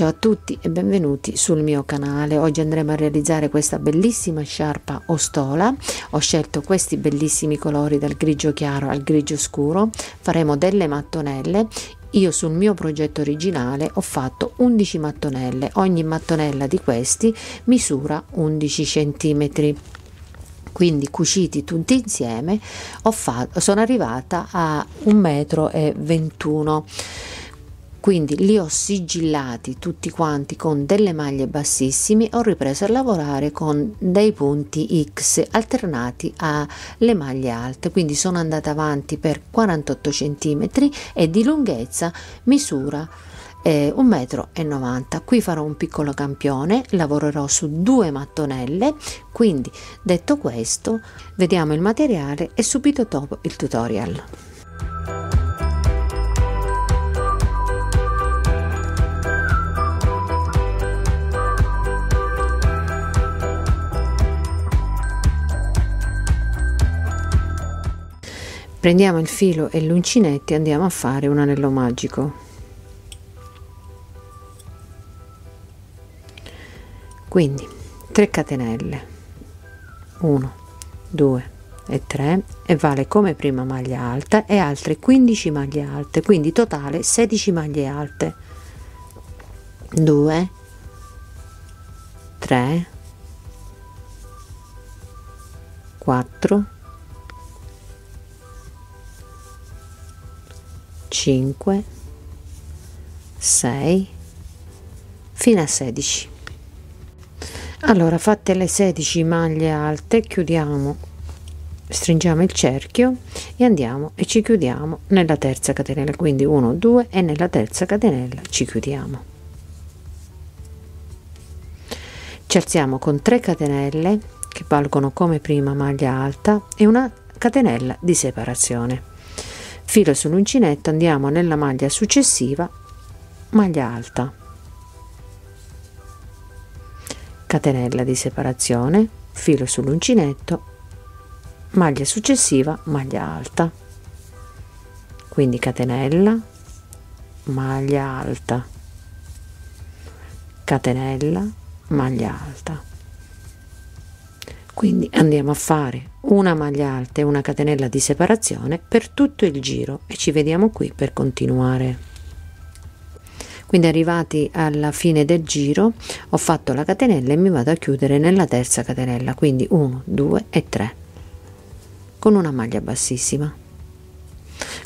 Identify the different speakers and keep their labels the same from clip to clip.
Speaker 1: Ciao a tutti e benvenuti sul mio canale. Oggi andremo a realizzare questa bellissima sciarpa ostola. Ho scelto questi bellissimi colori dal grigio chiaro al grigio scuro. Faremo delle mattonelle. Io sul mio progetto originale ho fatto 11 mattonelle, ogni mattonella di questi misura 11 centimetri. Quindi cuciti tutti insieme sono arrivata a 1,21 m. Quindi li ho sigillati tutti quanti con delle maglie bassissime. Ho ripreso a lavorare con dei punti X alternati alle maglie alte, quindi sono andata avanti per 48 cm e di lunghezza misura 1,90 m. Qui farò un piccolo campione, lavorerò su 2 mattonelle. Quindi detto questo, vediamo il materiale e subito dopo il tutorial. Prendiamo il filo e l'uncinetto e andiamo a fare un anello magico. Quindi 3 catenelle, 1, 2 e 3, e vale come prima maglia alta e altre 15 maglie alte, quindi totale 16 maglie alte. 2, 3, 4, 5, 6 fino a 16. Allora, fatte le 16 maglie alte, chiudiamo, stringiamo il cerchio e andiamo e ci chiudiamo nella terza catenella, quindi 1, 2 e nella terza catenella ci chiudiamo. Ci alziamo con 3 catenelle che valgono come prima maglia alta e una catenella di separazione. Filo sull'uncinetto, andiamo nella maglia successiva, maglia alta, catenella di separazione, filo sull'uncinetto, maglia successiva, maglia alta, quindi catenella, maglia alta, catenella, maglia alta. Quindi andiamo a fare una maglia alta e una catenella di separazione per tutto il giro e ci vediamo qui per continuare. Quindi arrivati alla fine del giro ho fatto la catenella e mi vado a chiudere nella terza catenella, quindi 1, 2 e 3 con una maglia bassissima.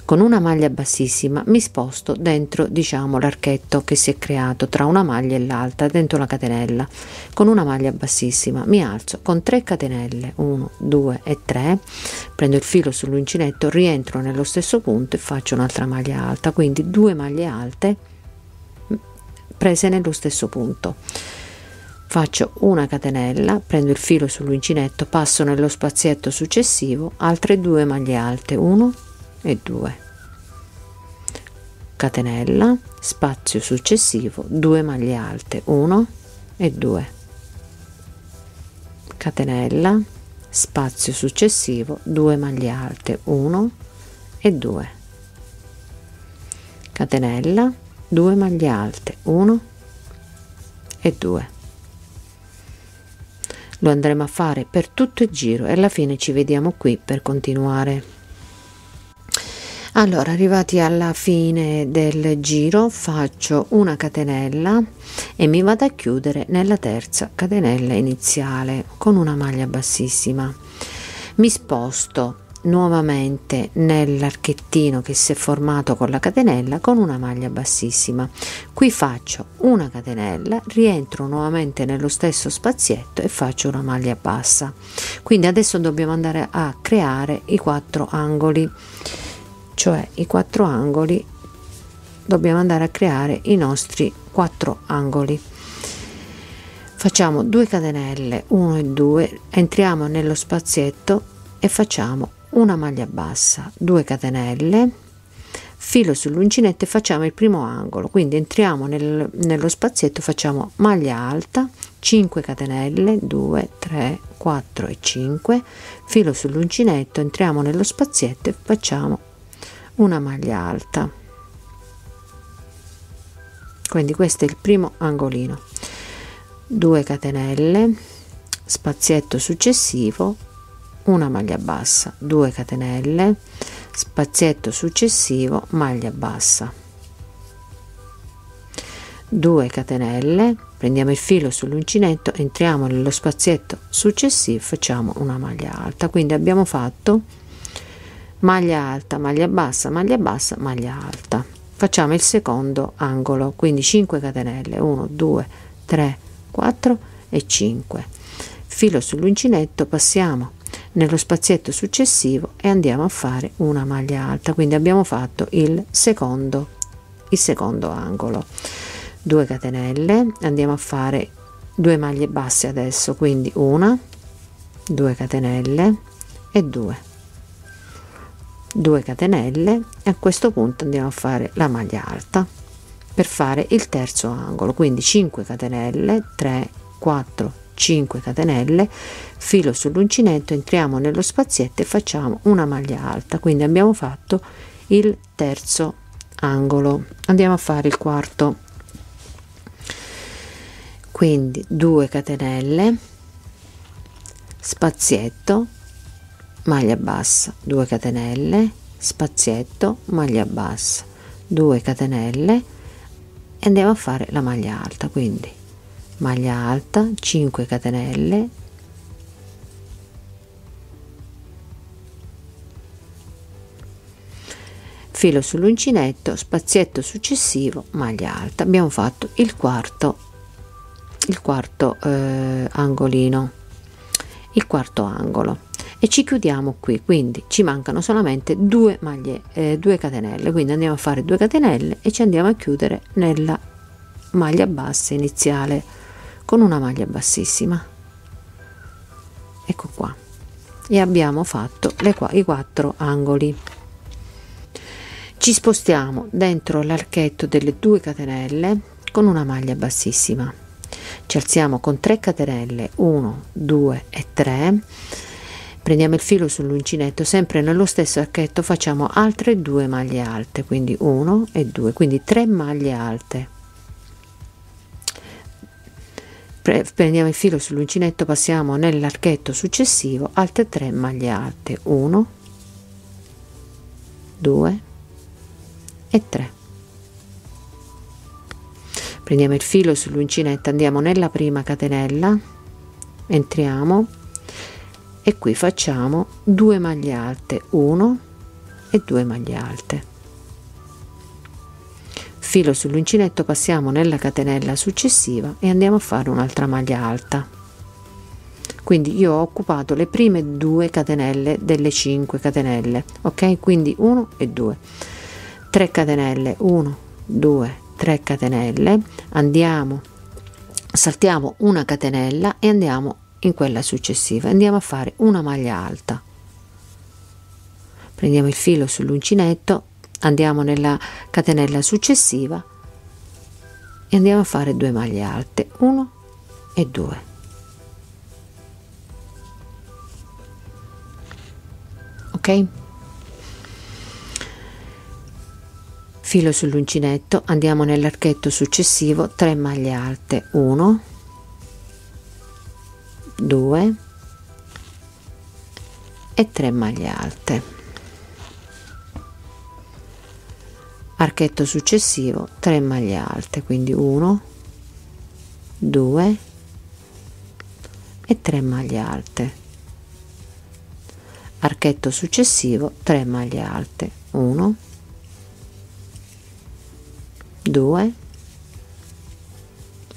Speaker 1: Con una maglia bassissima mi sposto dentro, diciamo, l'archetto che si è creato tra una maglia e l'altra dentro la catenella. Con una maglia bassissima mi alzo con 3 catenelle, 1, 2 e 3, prendo il filo sull'uncinetto, rientro nello stesso punto e faccio un'altra maglia alta, quindi 2 maglie alte prese nello stesso punto. Faccio una catenella, prendo il filo sull'uncinetto, passo nello spazietto successivo, altre 2 maglie alte, 1 e 2, catenella, spazio successivo, 2 maglie alte, 1 e 2, catenella, spazio successivo, 2 maglie alte, 1 e 2, catenella, 2 maglie alte, 1 e 2. Lo andremo a fare per tutto il giro e alla fine ci vediamo qui per continuare. Allora, arrivati alla fine del giro faccio una catenella e mi vado a chiudere nella terza catenella iniziale con una maglia bassissima. Mi sposto nuovamente nell'archettino che si è formato con la catenella con una maglia bassissima. Qui faccio una catenella, rientro nuovamente nello stesso spazietto e faccio una maglia bassa. Quindi adesso dobbiamo andare a creare i 4 angoli, cioè i 4 angoli, dobbiamo andare a creare i nostri 4 angoli. Facciamo 2 catenelle, 1 e 2, entriamo nello spazietto e facciamo una maglia bassa, 2 catenelle, filo sull'uncinetto e facciamo il primo angolo, quindi entriamo nello spazietto, facciamo maglia alta, 5 catenelle, 2, 3, 4 e 5, filo sull'uncinetto, entriamo nello spazietto e facciamo una maglia alta, quindi questo è il primo angolino. 2 catenelle, spazietto successivo, una maglia bassa, 2 catenelle, spazietto successivo, maglia bassa, 2 catenelle, prendiamo il filo sull'uncinetto, entriamo nello spazietto successivo, facciamo una maglia alta. Quindi abbiamo fatto maglia alta, maglia bassa, maglia bassa, maglia alta. Facciamo il secondo angolo, quindi 5 catenelle, 1 2 3 4 e 5, filo sull'uncinetto, passiamo nello spazietto successivo e andiamo a fare una maglia alta. Quindi abbiamo fatto il secondo angolo. 2 catenelle, andiamo a fare 2 maglie basse adesso, quindi una, 2 catenelle e 2 catenelle, e a questo punto andiamo a fare la maglia alta per fare il terzo angolo. Quindi 5 catenelle, 3 4 5 catenelle, filo sull'uncinetto, entriamo nello spazietto e facciamo una maglia alta. Quindi abbiamo fatto il terzo angolo. Andiamo a fare il quarto, quindi 2 catenelle, spazietto, maglia bassa, 2 catenelle, spazietto, maglia bassa, 2 catenelle e andiamo a fare la maglia alta. Quindi maglia alta, 5 catenelle, filo sull'uncinetto, spazietto successivo, maglia alta. Abbiamo fatto il quarto angolino, il quarto angolo, e ci chiudiamo qui. Quindi ci mancano solamente 2 catenelle, quindi andiamo a fare 2 catenelle e ci andiamo a chiudere nella maglia bassa iniziale con una maglia bassissima. Ecco qua, e abbiamo fatto i 4 angoli. Ci spostiamo dentro l'archetto delle 2 catenelle con una maglia bassissima, ci alziamo con 3 catenelle, 1 2 e 3, prendiamo il filo sull'uncinetto, sempre nello stesso archetto facciamo altre 2 maglie alte, quindi 1 e 2, quindi 3 maglie alte. Prendiamo il filo sull'uncinetto, passiamo nell'archetto successivo, altre 3 maglie alte, 1 2 e 3. Prendiamo il filo sull'uncinetto, andiamo nella prima catenella, entriamo e qui facciamo 2 maglie alte, 1 e 2 maglie alte. Filo sull'uncinetto, passiamo nella catenella successiva e andiamo a fare un'altra maglia alta. Quindi io ho occupato le prime 2 catenelle delle 5 catenelle, ok? Quindi 1 e 2, 3 catenelle, 1 2 3 catenelle, saltiamo una catenella e andiamo in quella successiva, andiamo a fare una maglia alta. Prendiamo il filo sull'uncinetto, andiamo nella catenella successiva e andiamo a fare 2 maglie alte, 1 e 2. Ok? Filo sull'uncinetto, andiamo nell'archetto successivo, 3 maglie alte, 1 2 e 3 maglie alte. Archetto successivo, 3 maglie alte, quindi 1 2 e 3 maglie alte. Archetto successivo, 3 maglie alte, 1 2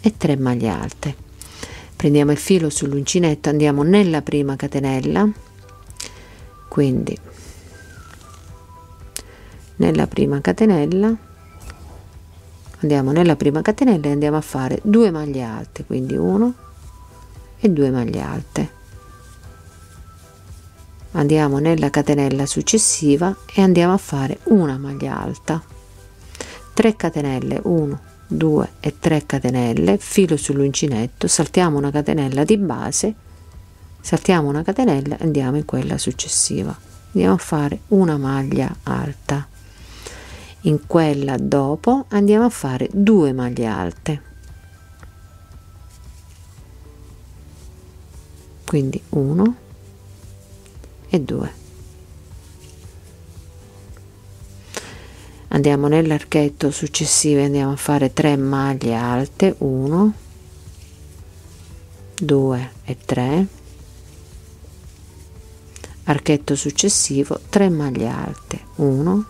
Speaker 1: e 3 maglie alte. Prendiamo il filo sull'uncinetto, andiamo nella prima catenella, quindi nella prima catenella andiamo nella prima catenella e andiamo a fare 2 maglie alte, quindi 1 e 2 maglie alte. Andiamo nella catenella successiva e andiamo a fare una maglia alta, 3 catenelle, 1 2 e 3 catenelle, filo sull'uncinetto, saltiamo una catenella di base, saltiamo una catenella e andiamo in quella successiva, andiamo a fare una maglia alta In quella dopo andiamo a fare 2 maglie alte, quindi 1 e 2. Andiamo nell'archetto successivo e andiamo a fare 3 maglie alte, 1, 2 e 3. Archetto successivo, 3 maglie alte, 1,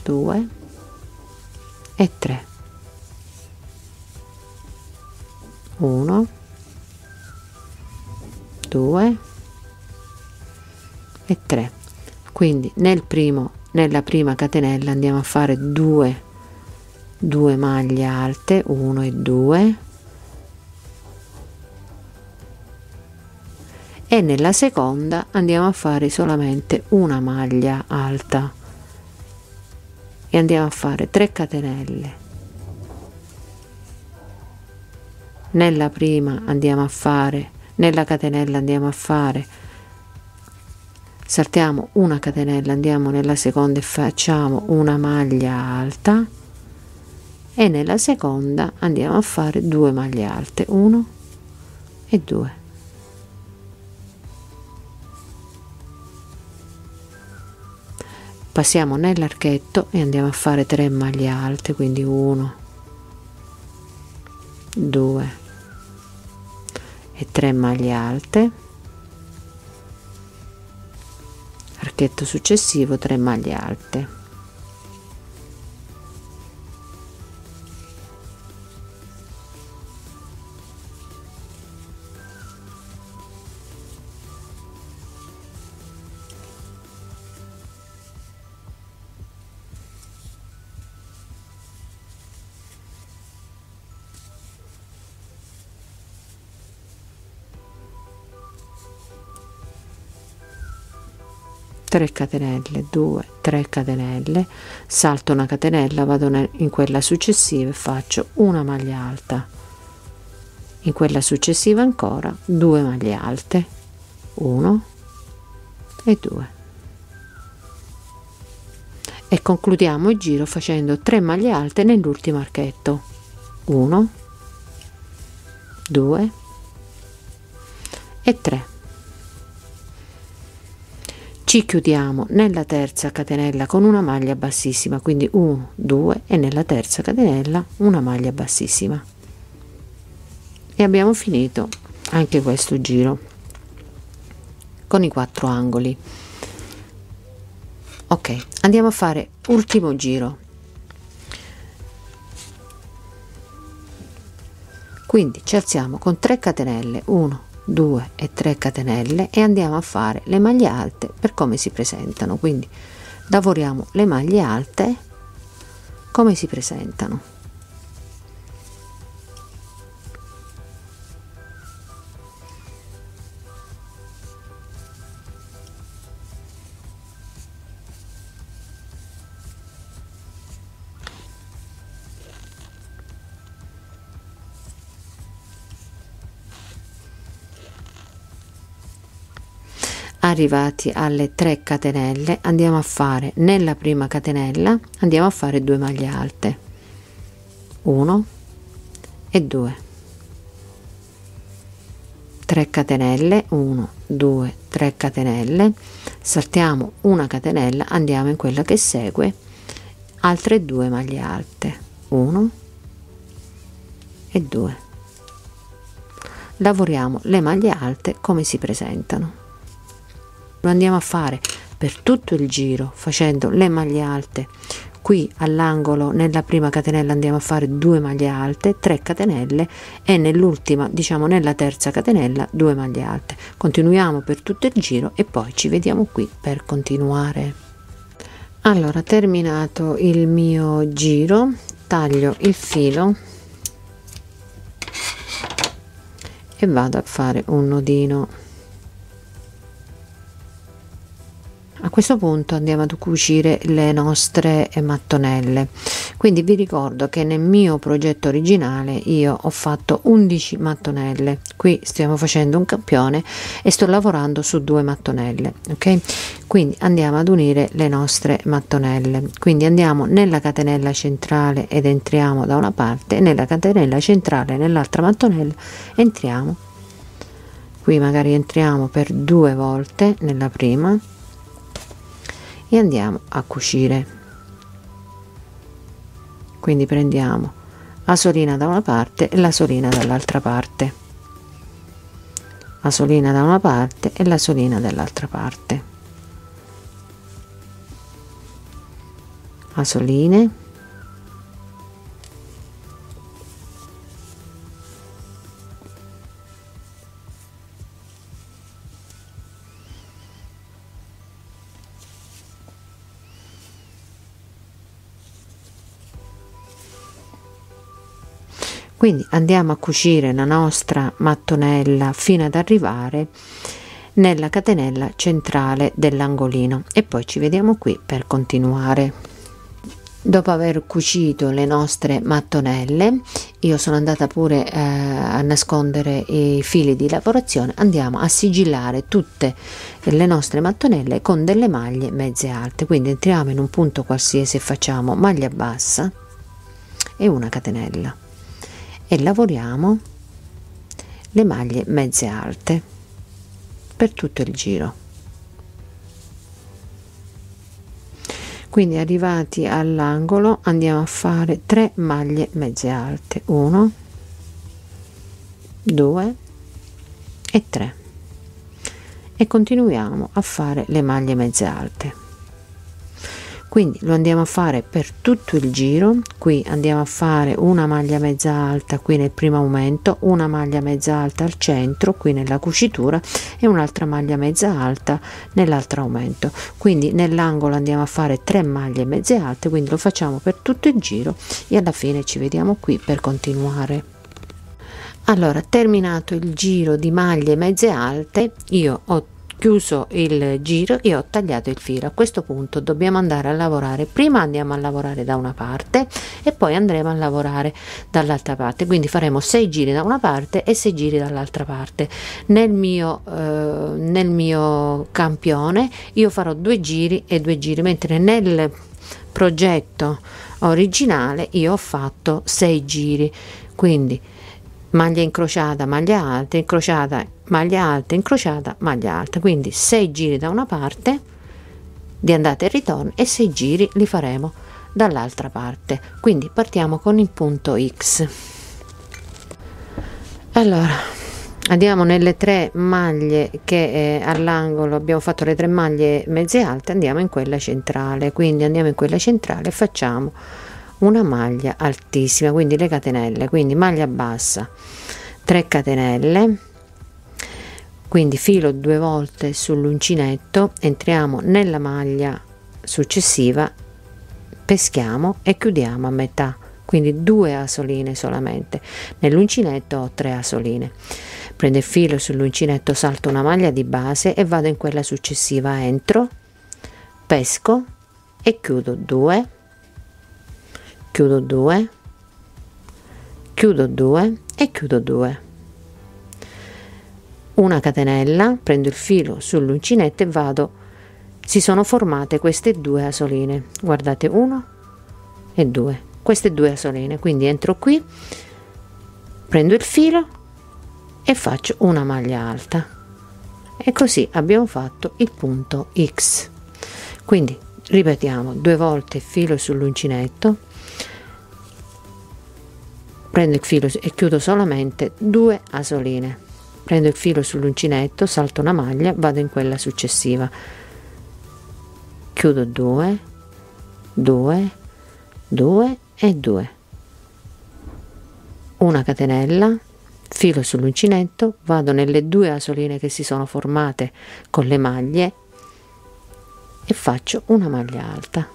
Speaker 1: 2 e 3. 1, 2 e 3. Quindi nella prima catenella andiamo a fare 2 maglie alte, 1 e 2, e nella seconda andiamo a fare solamente una maglia alta e andiamo a fare 3 catenelle. Nella prima andiamo a fare, nella catenella andiamo a fare, saltiamo una catenella, andiamo nella seconda e facciamo una maglia alta, e nella seconda andiamo a fare 2 maglie alte, 1 e 2. Passiamo nell'archetto e andiamo a fare 3 maglie alte, quindi 1, 2 e 3 maglie alte. Archetto successivo, 3 maglie alte. Catenelle, 2, 3 catenelle, salto una catenella, vado in quella successiva e faccio una maglia alta, in quella successiva ancora 2 maglie alte, 1 e 2, e concludiamo il giro facendo 3 maglie alte nell'ultimo archetto, 1, 2 e 3. Ci chiudiamo nella terza catenella con una maglia bassissima, quindi 1, 2, e nella terza catenella una maglia bassissima, e abbiamo finito anche questo giro con i 4 angoli. Ok, andiamo a fare ultimo giro, quindi ci alziamo con 3 catenelle, 1, 2 e 3 catenelle, e andiamo a fare le maglie alte per come si presentano, quindi lavoriamo le maglie alte come si presentano. Arrivati alle 3 catenelle andiamo a fare, nella prima catenella andiamo a fare 2 maglie alte, 1 e 2, 3 catenelle, 1, 2, 3 catenelle, saltiamo una catenella, andiamo in quella che segue, altre 2 maglie alte, 1 e 2. Lavoriamo le maglie alte come si presentano. Lo andiamo a fare per tutto il giro facendo le maglie alte. Qui all'angolo nella prima catenella andiamo a fare 2 maglie alte, 3 catenelle, e nell'ultima, diciamo nella terza catenella, 2 maglie alte. Continuiamo per tutto il giro e poi ci vediamo qui per continuare. Allora, terminato il mio giro, taglio il filo e vado a fare un nodino. A questo punto andiamo ad cucire le nostre mattonelle, Quindi vi ricordo che nel mio progetto originale io ho fatto 11 mattonelle, qui stiamo facendo un campione e sto lavorando su 2 mattonelle, ok? Quindi andiamo ad unire le nostre mattonelle, quindi andiamo nella catenella centrale ed entriamo da una parte, e nella catenella centrale nell'altra mattonella entriamo, qui magari entriamo per 2 volte nella prima e andiamo a cucire. Quindi prendiamo asolina da una parte e l'asolina dall'altra parte, asolina da una parte e l'asolina dall'altra parte, asoline, quindi andiamo a cucire la nostra mattonella fino ad arrivare nella catenella centrale dell'angolino e poi ci vediamo qui per continuare. Dopo aver cucito le nostre mattonelle, io sono andata pure a nascondere i fili di lavorazione, andiamo a sigillare tutte le nostre mattonelle con delle maglie mezze alte, quindi entriamo in un punto qualsiasi e facciamo maglia bassa e una catenella e lavoriamo le maglie mezze alte per tutto il giro. Quindi arrivati all'angolo andiamo a fare 3 maglie mezze alte, 1 2 e 3 e continuiamo a fare le maglie mezze alte. Quindi lo andiamo a fare per tutto il giro. Qui andiamo a fare una maglia mezza alta qui nel primo aumento, una maglia mezza alta al centro qui nella cucitura e un'altra maglia mezza alta nell'altro aumento. Quindi nell'angolo andiamo a fare 3 maglie mezze alte, quindi lo facciamo per tutto il giro e alla fine ci vediamo qui per continuare. Allora, terminato il giro di maglie mezze alte, io ho chiuso il giro e ho tagliato il filo. A questo punto dobbiamo andare a lavorare, prima andiamo a lavorare da una parte e poi andremo a lavorare dall'altra parte, quindi faremo 6 giri da una parte e 6 giri dall'altra parte. Nel mio campione io farò 2 giri e 2 giri, mentre nel progetto originale io ho fatto 6 giri, quindi maglia incrociata, maglia alta, incrociata, maglia alta, incrociata, maglia alta, quindi 6 giri da una parte di andata e ritorno e 6 giri li faremo dall'altra parte. Quindi partiamo con il punto X. Allora andiamo nelle 3 maglie che all'angolo abbiamo fatto, le 3 maglie mezze alte, andiamo in quella centrale, quindi andiamo in quella centrale e facciamo una maglia altissima, quindi le catenelle, quindi maglia bassa, 3 catenelle, quindi filo 2 volte sull'uncinetto, entriamo nella maglia successiva, peschiamo e chiudiamo a metà, quindi 2 asoline solamente. Nell'uncinetto ho 3 asoline, prendo il filo sull'uncinetto, salto una maglia di base e vado in quella successiva, entro, pesco e chiudo 2, chiudo 2, chiudo 2 e chiudo 2, una catenella, prendo il filo sull'uncinetto e vado, si sono formate queste 2 asoline, guardate, 1 e 2, queste 2 asoline, quindi entro qui, prendo il filo e faccio una maglia alta e così abbiamo fatto il punto X. Quindi ripetiamo 2 volte filo sull'uncinetto, prendo il filo e chiudo solamente 2 asoline, prendo il filo sull'uncinetto, salto una maglia, vado in quella successiva, chiudo 2, 2, 2 e 2, una catenella, filo sull'uncinetto, vado nelle 2 asoline che si sono formate con le maglie e faccio una maglia alta.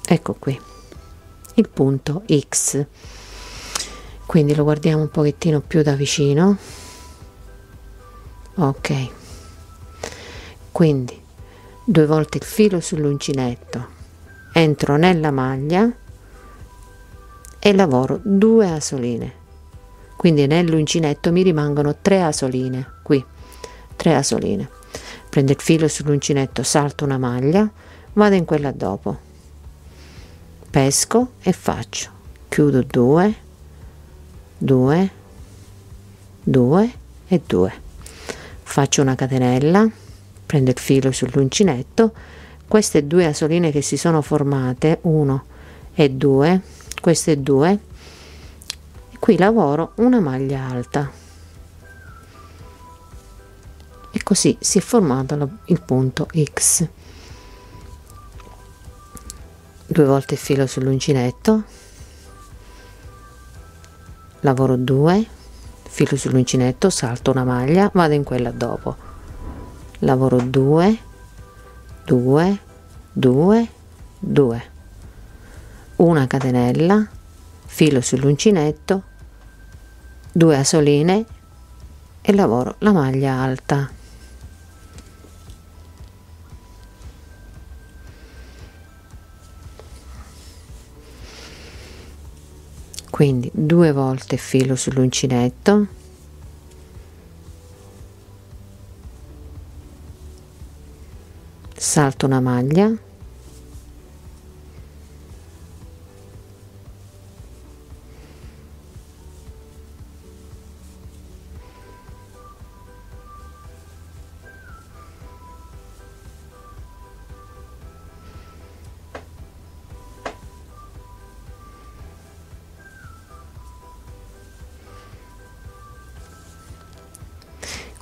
Speaker 1: Ecco qui il punto X. Quindi lo guardiamo un pochettino più da vicino. Ok, quindi 2 volte il filo sull'uncinetto, entro nella maglia e lavoro 2 asoline, quindi nell'uncinetto mi rimangono 3 asoline, qui 3 asoline. Prendo il filo sull'uncinetto, salto una maglia, vado in quella dopo, pesco e faccio, chiudo 2, 2, 2 e 2, faccio una catenella, prendo il filo sull'uncinetto, queste 2 asoline che si sono formate, 1 e 2, queste 2, qui lavoro una maglia alta e così si è formato il punto X. 2 volte il filo sull'uncinetto, lavoro 2, filo sull'uncinetto, salto una maglia, vado in quella dopo, lavoro 2, 2, 2, 2, una catenella, filo sull'uncinetto, 2 asoline e lavoro la maglia alta. Quindi 2 volte filo sull'uncinetto, salto una maglia,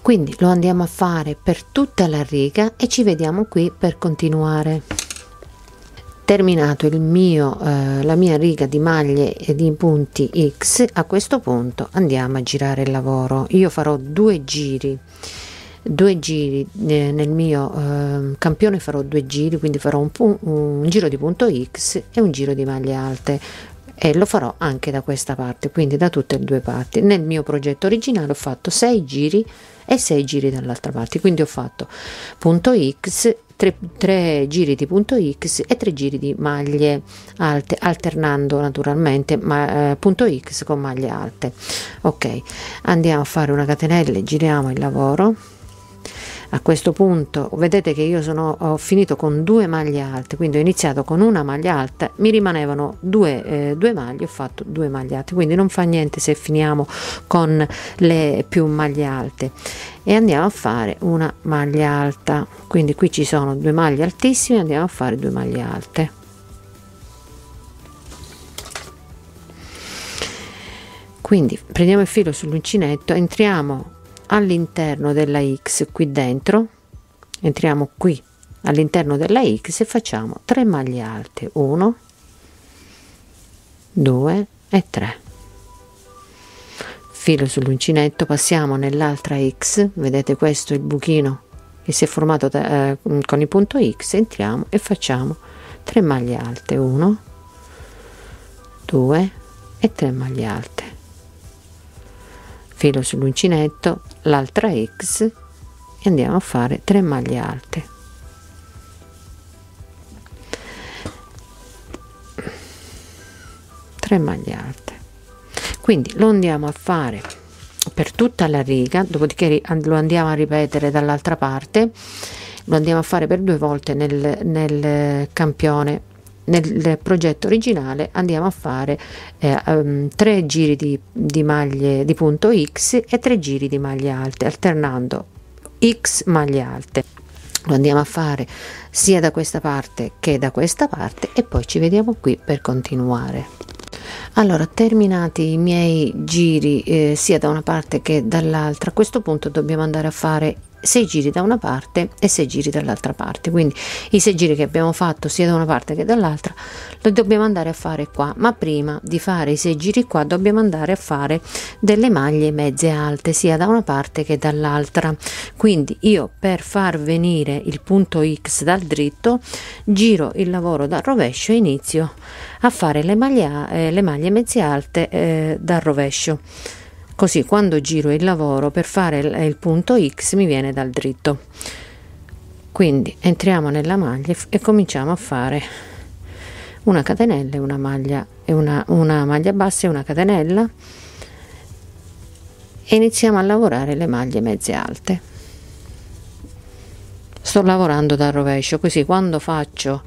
Speaker 1: quindi lo andiamo a fare per tutta la riga e ci vediamo qui per continuare. Terminato il mio la mia riga di maglie e di punti X, a questo punto andiamo a girare il lavoro. Io farò 2 giri nel mio campione, farò 2 giri, quindi farò un giro di punto X e un giro di maglie alte, e lo farò anche da questa parte, quindi da tutte e 2 parti. Nel mio progetto originale ho fatto 6 giri e 6 giri dall'altra parte, quindi ho fatto punto X, 3 giri di punto X e 3 giri di maglie alte, alternando naturalmente punto X con maglie alte. Ok, andiamo a fare una catenella e giriamo il lavoro. A questo punto vedete che io ho finito con 2 maglie alte, quindi ho iniziato con una maglia alta, mi rimanevano 2 maglie, ho fatto 2 maglie alte, quindi non fa niente se finiamo con le più maglie alte, e andiamo a fare una maglia alta. Quindi qui ci sono 2 maglie altissime, andiamo a fare 2 maglie alte. Quindi prendiamo il filo sull'uncinetto, entriamo all'interno della X, qui dentro entriamo qui all'interno della X e facciamo 3 maglie alte, 1, 2 e 3, filo sull'uncinetto, passiamo nell'altra X, vedete questo è il buchino che si è formato con il punto X, entriamo e facciamo 3 maglie alte, 1, 2 e 3 maglie alte, filo sull'uncinetto, l'altra X e andiamo a fare 3 maglie alte, maglie alte. Quindi lo andiamo a fare per tutta la riga, dopodiché lo andiamo a ripetere dall'altra parte, lo andiamo a fare per 2 volte nel campione. Nel progetto originale andiamo a fare 3 giri di maglie di punto X e 3 giri di maglie alte, alternando X maglie alte. Lo andiamo a fare sia da questa parte che da questa parte e poi ci vediamo qui per continuare. Allora, terminati i miei giri sia da una parte che dall'altra, a questo punto dobbiamo andare a fare 6 giri da una parte e 6 giri dall'altra parte, quindi i 6 giri che abbiamo fatto sia da una parte che dall'altra lo dobbiamo andare a fare qua, ma prima di fare i 6 giri qua dobbiamo andare a fare delle maglie mezze alte sia da una parte che dall'altra. Quindi io, per far venire il punto X dal dritto, giro il lavoro dal rovescio e inizio a fare le maglie mezze alte dal rovescio, così quando giro il lavoro per fare il punto X mi viene dal dritto. Quindi entriamo nella maglia e cominciamo a fare una catenella e una maglia bassa e una catenella e iniziamo a lavorare le maglie mezze alte. Sto lavorando dal rovescio, così quando faccio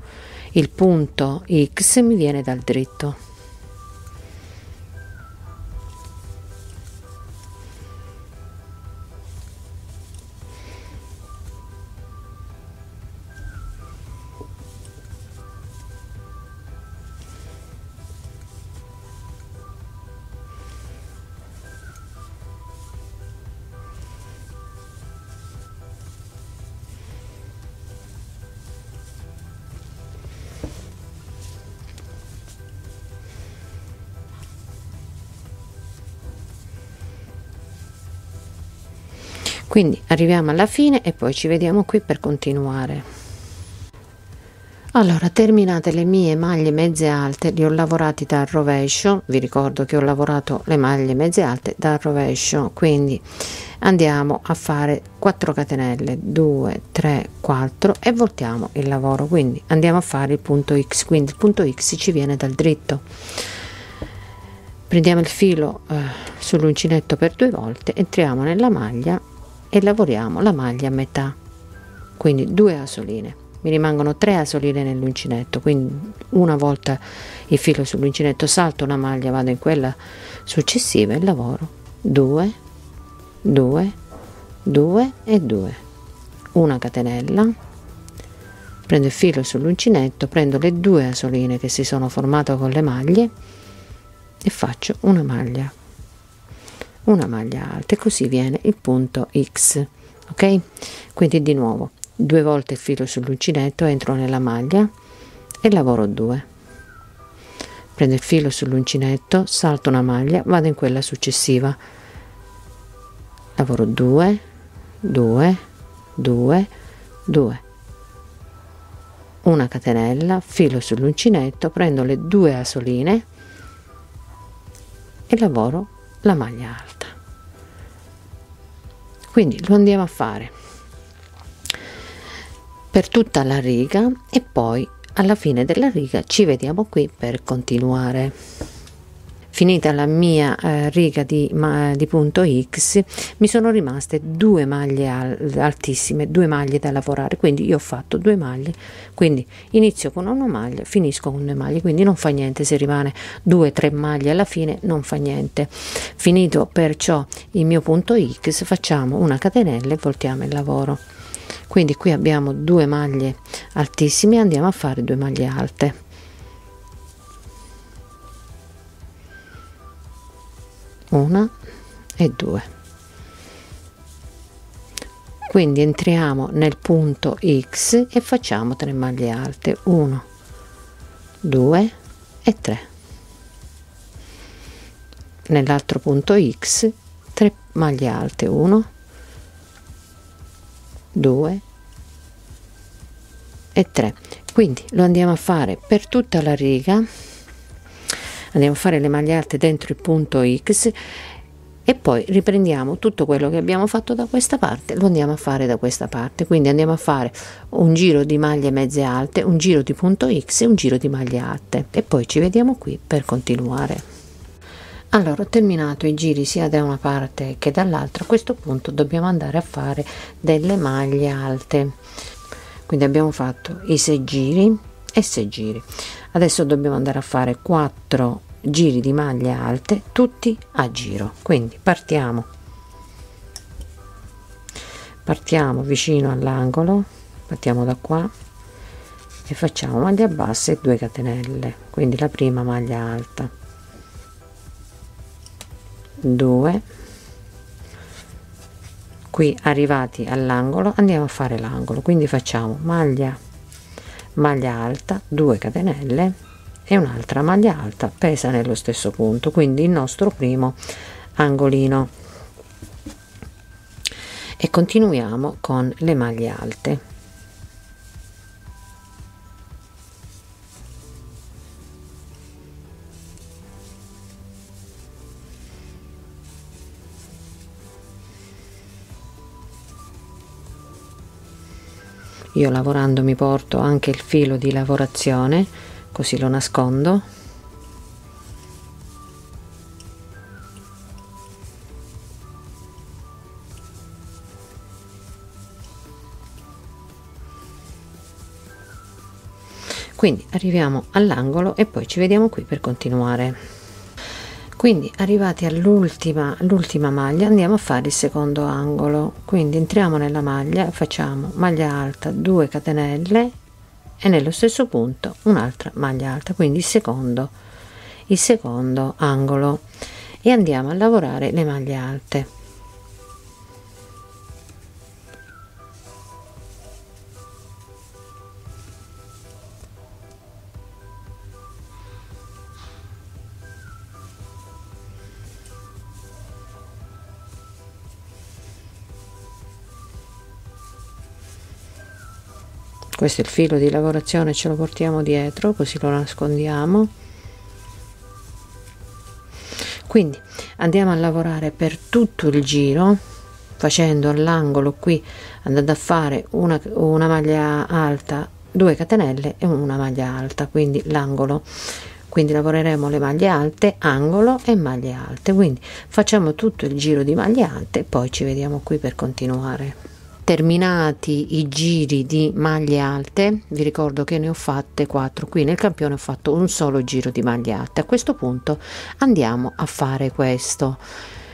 Speaker 1: il punto X mi viene dal dritto. Quindi arriviamo alla fine e poi ci vediamo qui per continuare. Allora, terminate le mie maglie mezze alte, li ho lavorati dal rovescio, vi ricordo che ho lavorato le maglie mezze alte dal rovescio, quindi andiamo a fare 4 catenelle, 2 3 4 e voltiamo il lavoro, quindi andiamo a fare il punto X, quindi il punto X ci viene dal dritto. Prendiamo il filo sull'uncinetto per 2 volte, entriamo nella maglia e lavoriamo la maglia a metà, quindi 2 asoline. Mi rimangono 3 asoline nell'uncinetto, quindi una volta il filo sull'uncinetto salto una maglia, vado in quella successiva e lavoro 2 2 2 e 2, una catenella, prendo il filo sull'uncinetto, prendo le 2 asoline che si sono formate con le maglie e faccio una maglia alta, e così viene il punto X. Ok, quindi di nuovo 2 volte il filo sull'uncinetto, entro nella maglia e lavoro 2, prendo il filo sull'uncinetto, salto una maglia, vado in quella successiva, lavoro 2 2 2 2, una catenella, filo sull'uncinetto, prendo le 2 asoline e lavoro la maglia alta. Quindi lo andiamo a fare per tutta la riga e poi alla fine della riga ci vediamo qui per continuare. Finita la mia riga di punto X, mi sono rimaste 2 maglie altissime, 2 maglie da lavorare, quindi io ho fatto 2 maglie, quindi inizio con una maglia, finisco con 2 maglie, quindi non fa niente se rimane 2-3 maglie alla fine, non fa niente. Finito perciò il mio punto X, facciamo una catenella e voltiamo il lavoro. Quindi qui abbiamo 2 maglie altissime, andiamo a fare 2 maglie alte. Una e 2, quindi entriamo nel punto X e facciamo 3 maglie alte, 1 2 e 3, nell'altro punto X 3 maglie alte, 1 2 e 3, quindi lo andiamo a fare per tutta la riga. Andiamo a fare le maglie alte dentro il punto X e poi riprendiamo tutto quello che abbiamo fatto da questa parte, lo andiamo a fare da questa parte, quindi andiamo a fare un giro di maglie mezze alte, un giro di punto X e un giro di maglie alte e poi ci vediamo qui per continuare. Allora, ho terminato i giri sia da una parte che dall'altra, a questo punto dobbiamo andare a fare delle maglie alte, quindi abbiamo fatto i 6 giri e 6 giri. Adesso dobbiamo andare a fare 4 giri di maglie alte, tutti a giro, quindi partiamo vicino all'angolo, partiamo da qua e facciamo maglia bassa e 2 catenelle, quindi la prima maglia alta, 2, qui arrivati all'angolo andiamo a fare l'angolo, quindi facciamo maglia alta, 2 catenelle e un'altra maglia alta presa nello stesso punto, quindi il nostro primo angolino, e continuiamo con le maglie alte. Io lavorando mi porto anche il filo di lavorazione, così lo nascondo, Quindi arriviamo all'angolo e poi ci vediamo qui per continuare. Quindi arrivati all'ultima maglia andiamo a fare il secondo angolo, quindi entriamo nella maglia, facciamo maglia alta, 2 catenelle e nello stesso punto un'altra maglia alta, quindi il secondo angolo, e andiamo a lavorare le maglie alte. Questo è il filo di lavorazione, ce lo portiamo dietro così lo nascondiamo. Quindi andiamo a lavorare per tutto il giro, facendo all'angolo qui, andando a fare una maglia alta, 2 catenelle e una maglia alta, quindi l'angolo. Quindi lavoreremo le maglie alte, angolo e maglie alte, quindi facciamo tutto il giro di maglie alte e poi ci vediamo qui per continuare. Terminati i giri di maglie alte, vi ricordo che ne ho fatte 4, qui nel campione ho fatto un solo giro di maglie alte. A questo punto andiamo a fare questo,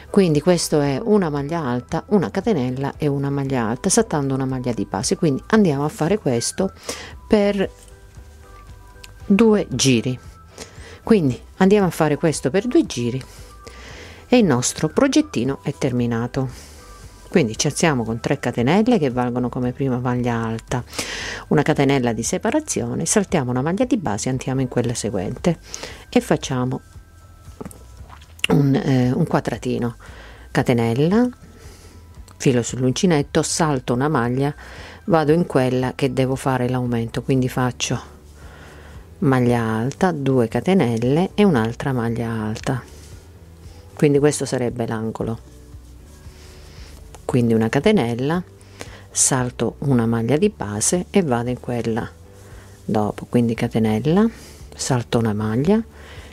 Speaker 1: quindi questo è una maglia alta, una catenella e una maglia alta, saltando una maglia di base. Quindi andiamo a fare questo per 2 giri, quindi andiamo a fare questo per 2 giri e il nostro progettino è terminato. Quindi ci alziamo con 3 catenelle che valgono come prima maglia alta, una catenella di separazione, saltiamo una maglia di base, andiamo in quella seguente e facciamo un quadratino, catenella, filo sull'uncinetto, salto una maglia, vado in quella che devo fare l'aumento, quindi faccio maglia alta, 2 catenelle e un'altra maglia alta, quindi questo sarebbe l'angolo. Quindi una catenella, salto una maglia di base e vado in quella dopo, quindi catenella, salto una maglia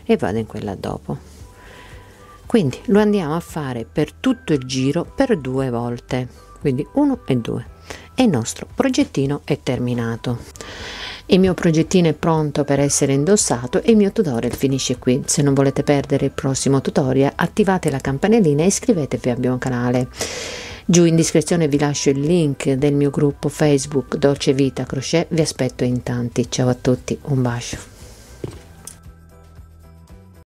Speaker 1: e vado in quella dopo. Quindi lo andiamo a fare per tutto il giro per 2 volte, quindi 1 e 2, e il nostro progettino è terminato. Il mio progettino è pronto per essere indossato e il mio tutorial finisce qui. Se non volete perdere il prossimo tutorial, attivate la campanellina e iscrivetevi al mio canale. Giù in descrizione vi lascio il link del mio gruppo Facebook Dolce Vita Crochet, vi aspetto in tanti. Ciao a tutti, un bacio.